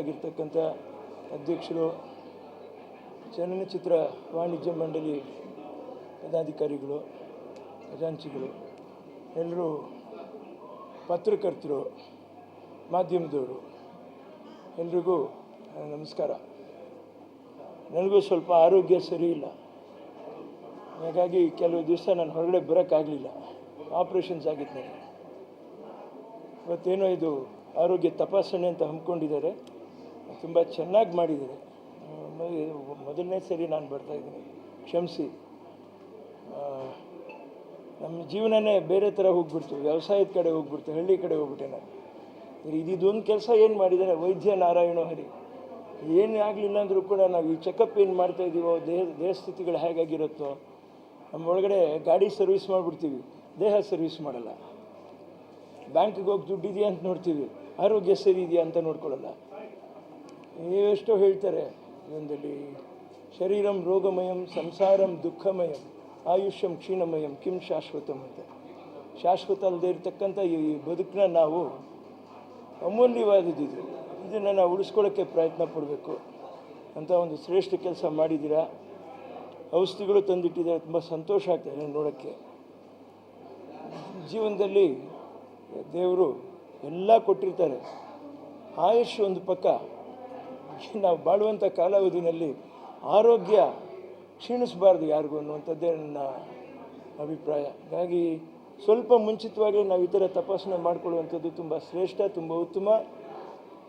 ಆಗಿರ್ತಕ್ಕಂಥ ಅಧ್ಯಕ್ಷರು, ಚಲನಚಿತ್ರ ವಾಣಿಜ್ಯ ಮಂಡಳಿ ಪದಾಧಿಕಾರಿಗಳು, ಖಜಾಂಚಿಗಳು, ಎಲ್ಲರೂ ಪತ್ರಕರ್ತರು, ಮಾಧ್ಯಮದವರು, ಎಲ್ರಿಗೂ ನಮಸ್ಕಾರ. ನನಗೂ ಸ್ವಲ್ಪ ಆರೋಗ್ಯ ಸರಿ ಇಲ್ಲ, ಹಾಗಾಗಿ ಕೆಲವು ದಿವಸ ನಾನು ಹೊರಗಡೆ ಬರೋಕ್ಕಾಗಲಿಲ್ಲ. ಆಪ್ರೇಷನ್ಸ್ ಆಗಿತ್ತು ನನಗೆ. ಇವತ್ತೇನೋ ಇದು ಆರೋಗ್ಯ ತಪಾಸಣೆ ಅಂತ ಹಮ್ಮಿಕೊಂಡಿದ್ದಾರೆ, ತುಂಬ ಚೆನ್ನಾಗಿ ಮಾಡಿದ್ದಾರೆ. ಮೊದಲನೇ ಸರಿ ನಾನು ಬರ್ತಾಯಿದ್ದೀನಿ, ಕ್ಷಮಿಸಿ. ನಮ್ಮ ಜೀವನನೇ ಬೇರೆ ಥರ ಹೋಗ್ಬಿಡ್ತು, ವ್ಯವಸಾಯದ ಕಡೆ ಹೋಗ್ಬಿಡ್ತು, ಹಳ್ಳಿ ಕಡೆ ಹೋಗ್ಬಿಟ್ಟೆ ನಾನು. ಇದೊಂದು ಕೆಲಸ ಏನು ಮಾಡಿದ್ದಾರೆ ವೈದ್ಯ ನಾರಾಯಣ ಹರಿ. ಏನು ಆಗಲಿಲ್ಲ ಅಂದರೂ ಕೂಡ ನಾವು ಈ ಚೆಕಪ್ ಏನು ಮಾಡ್ತಾಯಿದ್ದೀವೋ, ದೇಹ ಸ್ಥಿತಿಗಳು ಹೇಗಾಗಿರುತ್ತೋ, ನಮ್ಮ ಒಳಗಡೆ ಗಾಡಿ ಸರ್ವಿಸ್ ಮಾಡಿಬಿಡ್ತೀವಿ, ದೇಹ ಸರ್ವಿಸ್ ಮಾಡಲ್ಲ. ಬ್ಯಾಂಕಿಗೆ ಹೋಗಿ ದುಡ್ಡಿದೆಯಾ ಅಂತ ನೋಡ್ತೀವಿ, ಆರೋಗ್ಯ ಸರಿ ಇದೆಯಾ ಅಂತ ನೋಡ್ಕೊಳ್ಳಲ್ಲ. ಎಷ್ಟೋ ಹೇಳ್ತಾರೆ ಇದೊಂದಲ್ಲಿ, ಶರೀರಂ ರೋಗಮಯಂ ಸಂಸಾರಂ ದುಃಖಮಯಂ ಆಯುಷ್ಯಂ ಕ್ಷೀಣಮಯಂ ಕಿಂ ಶಾಶ್ವತಂ ಅಂತ. ಶಾಶ್ವತ ಅಲ್ಲದೆ ಇರತಕ್ಕಂಥ ಈ ಬದುಕನ್ನ ನಾವು ಅಮೂಲ್ಯವಾದದ್ದು, ಇದನ್ನು ನಾವು ಉಳಿಸ್ಕೊಳ್ಳೋಕ್ಕೆ ಪ್ರಯತ್ನ ಪಡಬೇಕು ಅಂತ ಒಂದು ಶ್ರೇಷ್ಠ ಕೆಲಸ ಮಾಡಿದ್ದೀರಾ. ಔಷಧಿಗಳು ತಂದಿಟ್ಟಿದ್ದಾರೆ, ತುಂಬ ಸಂತೋಷ ಆಗ್ತದೆ ನೋಡೋಕ್ಕೆ. ಜೀವನದಲ್ಲಿ ದೇವರು ಎಲ್ಲ ಕೊಟ್ಟಿರ್ತಾರೆ, ಆಯುಷ್ ಒಂದು ಪಕ್ಕ. ನಾವು ಬಾಳುವಂಥ ಕಾಲಾವಧಿನಲ್ಲಿ ಆರೋಗ್ಯ ಕ್ಷೀಣಿಸಬಾರ್ದು ಯಾರಿಗೂ ಅನ್ನುವಂಥದ್ದೇ ನನ್ನ ಅಭಿಪ್ರಾಯ. ಹಾಗಾಗಿ ಸ್ವಲ್ಪ ಮುಂಚಿತವಾಗಿ ನಾವು ಈ ಥರ ತಪಾಸಣೆ ಮಾಡಿಕೊಳ್ಳುವಂಥದ್ದು ತುಂಬ ಶ್ರೇಷ್ಠ, ತುಂಬ ಉತ್ತಮ.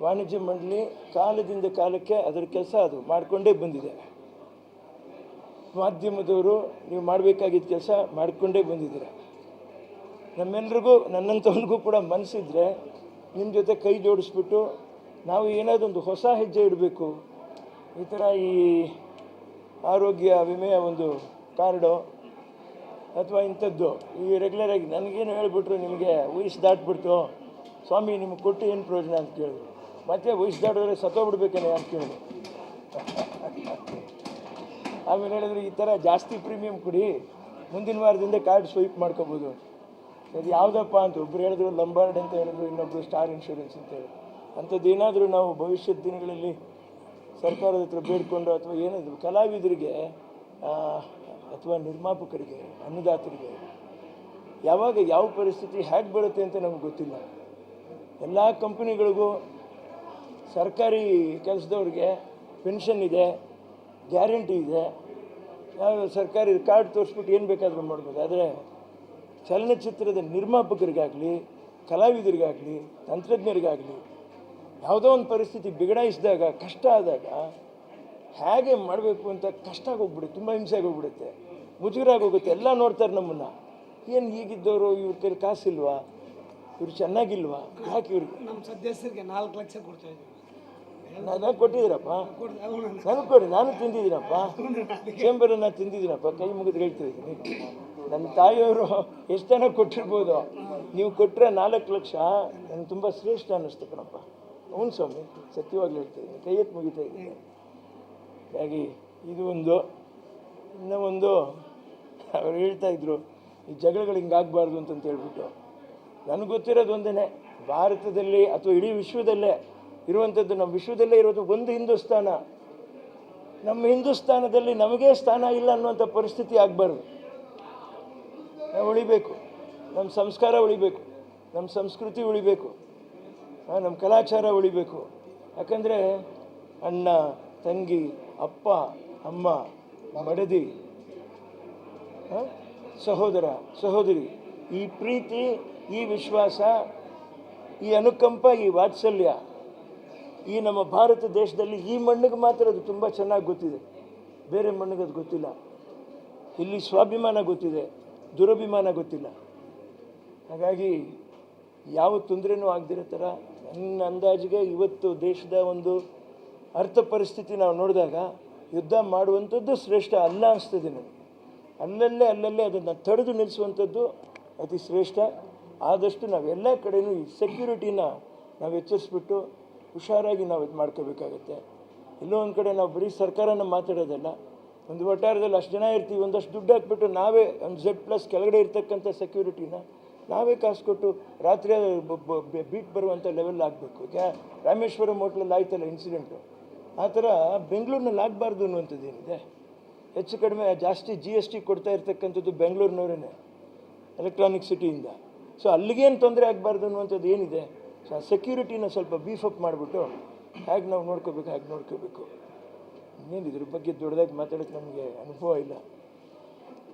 ವಾಣಿಜ್ಯ ಮಂಡಳಿ ಕಾಲದಿಂದ ಕಾಲಕ್ಕೆ ಅದರ ಕೆಲಸ ಅದು ಮಾಡಿಕೊಂಡೇ ಬಂದಿದೆ. ಮಾಧ್ಯಮದವರು ನೀವು ಮಾಡಬೇಕಾಗಿದ್ದ ಕೆಲಸ ಮಾಡಿಕೊಂಡೇ ಬಂದಿದ್ದೀರ. ನಮ್ಮೆಲ್ರಿಗೂ, ನನ್ನಂಥವ್ರಿಗೂ ಕೂಡ ಮನಸ್ಸಿದ್ರೆ ನಿಮ್ಮ ಜೊತೆ ಕೈ ಜೋಡಿಸ್ಬಿಟ್ಟು ನಾವು ಏನಾದೊಂದು ಹೊಸ ಹೆಜ್ಜೆ ಇಡಬೇಕು. ಈ ಥರ ಈ ಆರೋಗ್ಯ ವಿಮೆಯ ಒಂದು ಕಾರ್ಡು ಅಥವಾ ಇಂಥದ್ದು ಈ ರೆಗ್ಯುಲರಾಗಿ ನನಗೇನು ಹೇಳಿಬಿಟ್ರು, ನಿಮಗೆ ವಯಸ್ಸು ದಾಟ್ಬಿಡ್ತು ಸ್ವಾಮಿ, ನಿಮಗೆ ಕೊಟ್ಟು ಏನು ಪ್ರಯೋಜನ ಅಂತ ಕೇಳಿದ್ರು. ಮತ್ತೆ ವಯಸ್ಸು ದಾಟಿದ್ರೆ ಸತ್ತೋಗ್ಬಿಡ್ಬೇಕೇನೆ ಅಂತ ಕೇಳಿದ್ರು. ಆಮೇಲೆ ಹೇಳಿದ್ರು, ಈ ಥರ ಜಾಸ್ತಿ ಪ್ರೀಮಿಯಂ ಕೊಡಿ, ಮುಂದಿನ ವಾರದಿಂದ ಕಾರ್ಡ್ ಸ್ವೈಪ್ ಮಾಡ್ಕೋಬೋದು. ಅದು ಯಾವುದಪ್ಪ ಅಂತ ಒಬ್ಬರು ಹೇಳಿದ್ರು ಲಂಬಾರ್ಡ್ ಅಂತ ಹೇಳಿದ್ರು, ಇನ್ನೊಬ್ಬರು ಸ್ಟಾರ್ ಇನ್ಶೂರೆನ್ಸ್ ಅಂತ ಹೇಳಿದ್ರು. ಅಂಥದ್ದು ಏನಾದರೂ ನಾವು ಭವಿಷ್ಯದ ದಿನಗಳಲ್ಲಿ ಸರ್ಕಾರದ ಹತ್ರ ಬೇಡಿಕೊಂಡು ಅಥವಾ ಏನಾದರೂ ಕಲಾವಿದರಿಗೆ ಅಥವಾ ನಿರ್ಮಾಪಕರಿಗೆ, ಅನ್ನದಾತರಿಗೆ ಯಾವಾಗ ಯಾವ ಪರಿಸ್ಥಿತಿ ಹೇಗೆ ಬರುತ್ತೆ ಅಂತ ನಮ್ಗೆ ಗೊತ್ತಿಲ್ಲ. ಎಲ್ಲ ಕಂಪನಿಗಳಿಗೂ ಸರ್ಕಾರಿ ಕೆಲಸದವ್ರಿಗೆ ಪೆನ್ಷನ್ ಇದೆ, ಗ್ಯಾರಂಟಿ ಇದೆ, ಯಾವ ಸರ್ಕಾರಿ ಕಾರ್ಡ್ ತೋರಿಸ್ಬಿಟ್ಟು ಏನು ಬೇಕಾದರೂ ಮಾಡ್ಬೋದು. ಆದರೆ ಚಲನಚಿತ್ರದ ನಿರ್ಮಾಪಕರಿಗಾಗಲಿ, ಕಲಾವಿದರಿಗಾಗಲಿ, ತಂತ್ರಜ್ಞರಿಗಾಗಲಿ ಯಾವುದೋ ಒಂದು ಪರಿಸ್ಥಿತಿ ಬಿಗಡಾಯಿಸಿದಾಗ, ಕಷ್ಟ ಆದಾಗ ಹೇಗೆ ಮಾಡಬೇಕು ಅಂತ ಕಷ್ಟ ಆಗೋಗ್ಬಿಡುತ್ತೆ, ತುಂಬ ಹಿಂಸೆ ಆಗೋಗ್ಬಿಡುತ್ತೆ, ಮುಜುಗರ ಆಗೋಗುತ್ತೆ. ಎಲ್ಲ ನೋಡ್ತಾರೆ ನಮ್ಮನ್ನು, ಏನು ಹೀಗಿದ್ದವರು, ಇವ್ರ ಕೈಲಿ ಕಾಸಿಲ್ವಾ, ಇವ್ರು ಚೆನ್ನಾಗಿಲ್ವಾ, ಯಾಕೆ ಇವ್ರಿಗೆ. ನಮ್ಮ ಸದಸ್ಯರಿಗೆ 4 ಲಕ್ಷ ಕೊಡ್ತಾಯಿದ್ದೀವಿ. ನನಗೆ ಕೊಟ್ಟಿದ್ದೀರಪ್ಪ, ನನಗೆ ಕೊಡಿ, ನಾನು ತಿಂದಿದ್ದೀನಪ್ಪ, ಚೇಂಬರನ್ನು ತಿಂದಿದ್ದೀನಪ್ಪ, ಕೈ ಮುಗಿದು ಹೇಳ್ತಿದ್ದೀನಿ. ನನ್ನ ತಾಯಿಯವರು ಎಷ್ಟು ಜನ ಕೊಟ್ಟಿರ್ಬೋದು, ನೀವು ಕೊಟ್ಟರೆ 4 ಲಕ್ಷ ನನಗೆ ತುಂಬ ಶ್ರೇಷ್ಠ ಅನ್ನಿಸ್ತು ಕಣಪ್ಪ. ಹ್ಞೂ ಸ್ವಾಮಿ, ಸತ್ಯವಾಗ್ಲೂ ಹೇಳ್ತಾಯಿದ್ದೀನಿ, ಕೈ ಎತ್ತು ಮುಗಿತಾ ಇದ್ದೀನಿ. ಹಾಗಾಗಿ ಇದು ಒಂದು. ಇನ್ನೂ ಒಂದು, ಅವ್ರು ಹೇಳ್ತಾಯಿದ್ರು ಈ ಜಗಳಗಳು ಹಿಂಗಾಗಬಾರ್ದು ಅಂತಂತ ಹೇಳ್ಬಿಟ್ಟು. ನನಗೆ ಗೊತ್ತಿರೋದು ಒಂದೇ, ಭಾರತದಲ್ಲಿ ಅಥವಾ ಇಡೀ ವಿಶ್ವದಲ್ಲೇ ಇರುವಂಥದ್ದು, ನಮ್ಮ ವಿಶ್ವದಲ್ಲೇ ಇರೋದು ಒಂದು ಹಿಂದೂಸ್ತಾನ. ನಮ್ಮ ಹಿಂದೂಸ್ತಾನದಲ್ಲಿ ನಮಗೇ ಸ್ಥಾನ ಇಲ್ಲ ಅನ್ನುವಂಥ ಪರಿಸ್ಥಿತಿ ಆಗಬಾರ್ದು. ನಾವು ಉಳಿಬೇಕು, ನಮ್ಮ ಸಂಸ್ಕಾರ ಉಳಿಬೇಕು, ನಮ್ಮ ಸಂಸ್ಕೃತಿ ಉಳಿಬೇಕು, ನಮ್ಮ ಕಲಾಚಾರ ಉಳಿಬೇಕು. ಯಾಕಂದರೆ ಅಣ್ಣ, ತಂಗಿ, ಅಪ್ಪ, ಅಮ್ಮ, ಮಡದಿ, ಸಹೋದರ, ಸಹೋದರಿ, ಈ ಪ್ರೀತಿ, ಈ ವಿಶ್ವಾಸ, ಈ ಅನುಕಂಪ, ಈ ವಾತ್ಸಲ್ಯ ಈ ನಮ್ಮ ಭಾರತ ದೇಶದಲ್ಲಿ ಈ ಮಣ್ಣಿಗೆ ಮಾತ್ರ ಅದು ತುಂಬ ಚೆನ್ನಾಗಿ ಗೊತ್ತಿದೆ. ಬೇರೆ ಮಣ್ಣಿಗೆ ಅದು ಗೊತ್ತಿಲ್ಲ. ಇಲ್ಲಿ ಸ್ವಾಭಿಮಾನ ಗೊತ್ತಿದೆ, ದುರಭಿಮಾನ ಗೊತ್ತಿಲ್ಲ. ಹಾಗಾಗಿ ಯಾವ ತೊಂದರೆನೂ ಆಗದಿರೋ ಥರ ನನ್ನ ಅಂದಾಜಿಗೆ ಇವತ್ತು ದೇಶದ ಒಂದು ಅರ್ಥ ಪರಿಸ್ಥಿತಿ ನಾವು ನೋಡಿದಾಗ ಯುದ್ಧ ಮಾಡುವಂಥದ್ದು ಶ್ರೇಷ್ಠ ಅಲ್ಲ ಅನಿಸ್ತದೆ ನನಗೆ. ಅಲ್ಲಲ್ಲೇ ಅದನ್ನು ತಡೆದು ನಿಲ್ಲಿಸುವಂಥದ್ದು ಅತಿ ಶ್ರೇಷ್ಠ. ಆದಷ್ಟು ನಾವೆಲ್ಲ ಕಡೆಯೂ ಈ ಸೆಕ್ಯೂರಿಟಿನ ನಾವು ಎಚ್ಚರಿಸ್ಬಿಟ್ಟು ಹುಷಾರಾಗಿ ನಾವು ಇದು ಮಾಡ್ಕೋಬೇಕಾಗತ್ತೆ. ಎಲ್ಲೋ ಒಂದು ಕಡೆ ನಾವು ಬರೀ ಸರ್ಕಾರನ ಮಾತಾಡೋದಲ್ಲ, ಒಂದು ವಟಾರದಲ್ಲಿ ಅಷ್ಟು ಜನ ಇರ್ತೀವಿ, ಒಂದಷ್ಟು ದುಡ್ಡು ಹಾಕ್ಬಿಟ್ಟು ನಾವೇ ಒಂದು Z+ ಕೆಳಗಡೆ ಇರ್ತಕ್ಕಂಥ ಸೆಕ್ಯೂರಿಟಿನ ನಾವೇ ಕಾಸು ಕೊಟ್ಟು ರಾತ್ರಿ ಬೀಟ್ ಬರುವಂಥ ಲೆವೆಲ್ ಆಗಬೇಕು. ರಾಮೇಶ್ವರಂ ಹೋಟ್ಲಲ್ಲಿ ಆಯ್ತಲ್ಲ ಇನ್ಸಿಡೆಂಟು, ಆ ಥರ ಬೆಂಗಳೂರಿನಲ್ಲಿ ಆಗಬಾರ್ದು ಅನ್ನುವಂಥದ್ದು ಏನಿದೆ. ಹೆಚ್ಚು ಕಡಿಮೆ ಜಾಸ್ತಿ GST ಕೊಡ್ತಾ ಇರ್ತಕ್ಕಂಥದ್ದು ಬೆಂಗಳೂರಿನವರೇ, ಎಲೆಕ್ಟ್ರಾನಿಕ್ ಸಿಟಿಯಿಂದ. ಸೊ ಅಲ್ಲಿಗೇನು ತೊಂದರೆ ಆಗಬಾರ್ದು ಅನ್ನುವಂಥದ್ದು ಏನಿದೆ. ಸೊ ಆ ಸೆಕ್ಯೂರಿಟಿನ ಸ್ವಲ್ಪ ಬೀಫಪ್ ಮಾಡಿಬಿಟ್ಟು ಹೇಗೆ ನಾವು ನೋಡ್ಕೋಬೇಕು ಹಾಗೆ ನೋಡ್ಕೋಬೇಕು. ಇನ್ನೇನು ಇದ್ರ ಬಗ್ಗೆ ದೊಡ್ಡದಾಗಿ ಮಾತಾಡೋಕ್ಕೆ ನಮಗೆ ಅನುಭವ ಇಲ್ಲ.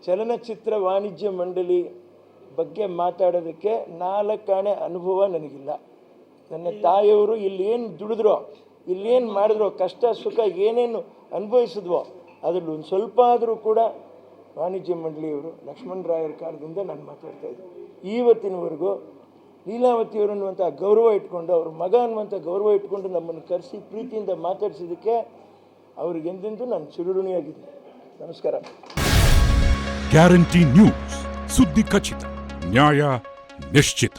ಚಲನಚಿತ್ರ ವಾಣಿಜ್ಯ ಮಂಡಳಿ ಬಗ್ಗೆ ಮಾತಾಡೋದಕ್ಕೆ 4 ಆಣೆ ಅನುಭವ ನನಗಿಲ್ಲ. ನನ್ನ ತಾಯಿಯವರು ಇಲ್ಲೇನು ದುಡಿದ್ರೋ, ಇಲ್ಲೇನು ಮಾಡಿದ್ರೋ, ಕಷ್ಟ ಸುಖ ಏನೇನು ಅನುಭವಿಸಿದ್ವೋ ಅದರಲ್ಲಿ ಒಂದು ಸ್ವಲ್ಪ ಆದರೂ ಕೂಡ ವಾಣಿಜ್ಯ ಮಂಡಳಿಯವರು ಲಕ್ಷ್ಮಣ ರಾಯರ ಕಾಲದಿಂದ ನಾನು ಮಾತಾಡ್ತಾಯಿದ್ದೆ. ಇವತ್ತಿನವರೆಗೂ ಲೀಲಾವತಿಯವರು ಅನ್ನುವಂಥ ಗೌರವ ಇಟ್ಕೊಂಡು, ಅವ್ರ ಮಗ ಅನ್ನುವಂಥ ಗೌರವ ಇಟ್ಕೊಂಡು ನಮ್ಮನ್ನು ಕರೆಸಿ ಪ್ರೀತಿಯಿಂದ ಮಾತಾಡಿಸಿದ್ದಕ್ಕೆ ಅವ್ರಿಗೆಂದೆಂದೂ ನಾನು ಚಿರಋಣಿಯಾಗಿದ್ದೀನಿ. ನಮಸ್ಕಾರ. ಗ್ಯಾರಂಟಿ ನ್ಯೂಸ್, ಸುದ್ದಿ ಖಚಿತ, ನ್ಯಾಯ ನಿಶ್ಚಿತ.